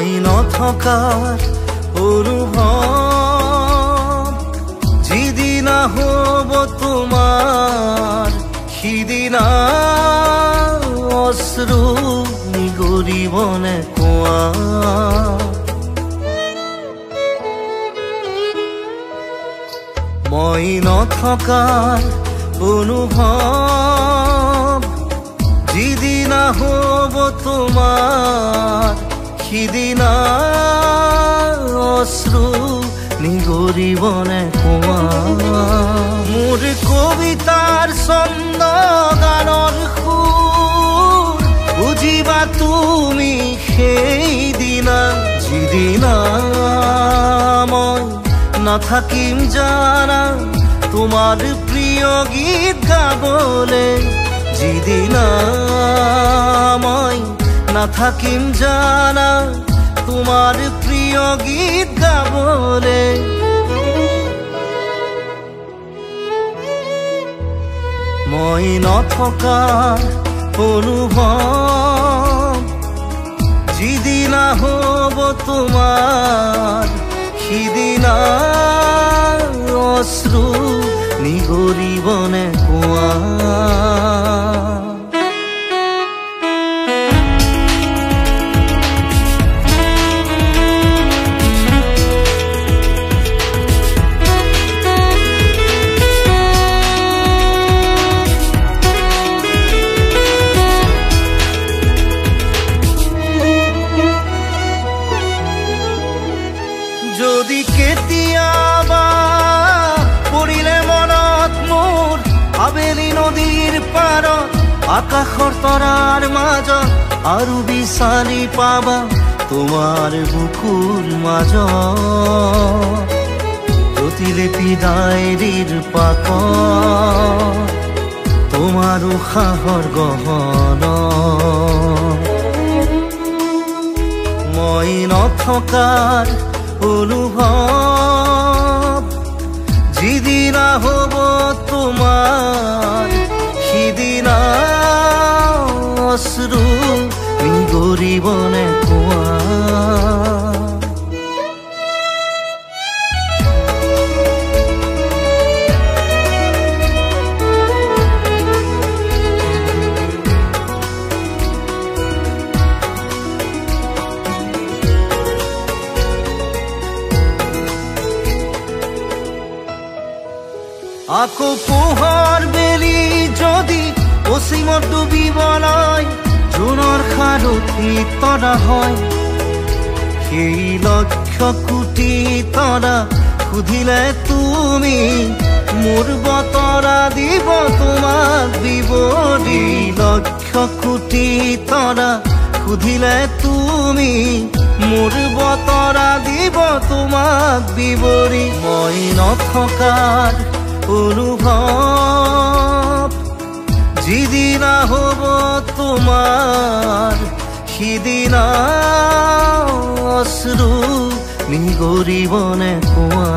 মই নথকাৰ অনুভৱ যিদিনা হ'ব তোমাৰ সিদিনা অশ্ৰু নিগৰিবনে কোৱা মই নথকাৰ অনুভৱ যিদিনা হ'ব তোমাৰ সিদিনা অশ্ৰু নিগৰিবনে কোৱা মোৰ কবিতাৰ ছন্দ গানৰ সুৰ বুজিবা তুমি সেইদিনা যিদিনা মই নাথাকিম জানা তোমাৰ প্ৰিয় গীত গাবলে যিদিনা মই নাথাকিম জানা তোমাৰ প্ৰিয় গীত গাবলে মই নথকাৰ অনুভৱ যিদিনা হ'ব তোমাৰ সিদিনা অশ্ৰু নিগৰিবনে কোৱা যদি কেতিয়াবা পৰিলে মনত মোৰ আবেলি নদীৰ পাৰত আকাশৰ তৰাৰ মাজত আৰু বিচাৰি পাবা তোমাৰ বুকুৰ মাজত প্ৰতিলিপি ডায়েৰীৰ পাকত তোমাৰ উশাহৰ গহনা মই নথকাৰ অনুভৱ যিদিনা হ'ব তোমাৰ সিদিনা অশ্ৰু নিগৰিবনে কোৱা আকৌ পোহৰ বেলি যদি অসীমত ডুবিবলৈ জোনৰ সাৰথি তৰা হয় সেই লক্ষ কোটি তৰা সুধিলে তুমি মোৰ বতৰা দিব তোমাক বিৱৰি লক্ষ কোটি তৰা সুধিলে তুমি মোৰ বতৰা দিব তোমাক বিৱৰি মই নথকাৰ অনুভৱ যিদিনা হ'ব তোমাৰ সিদিনা অশ্ৰু নিগৰিবনে কোৱা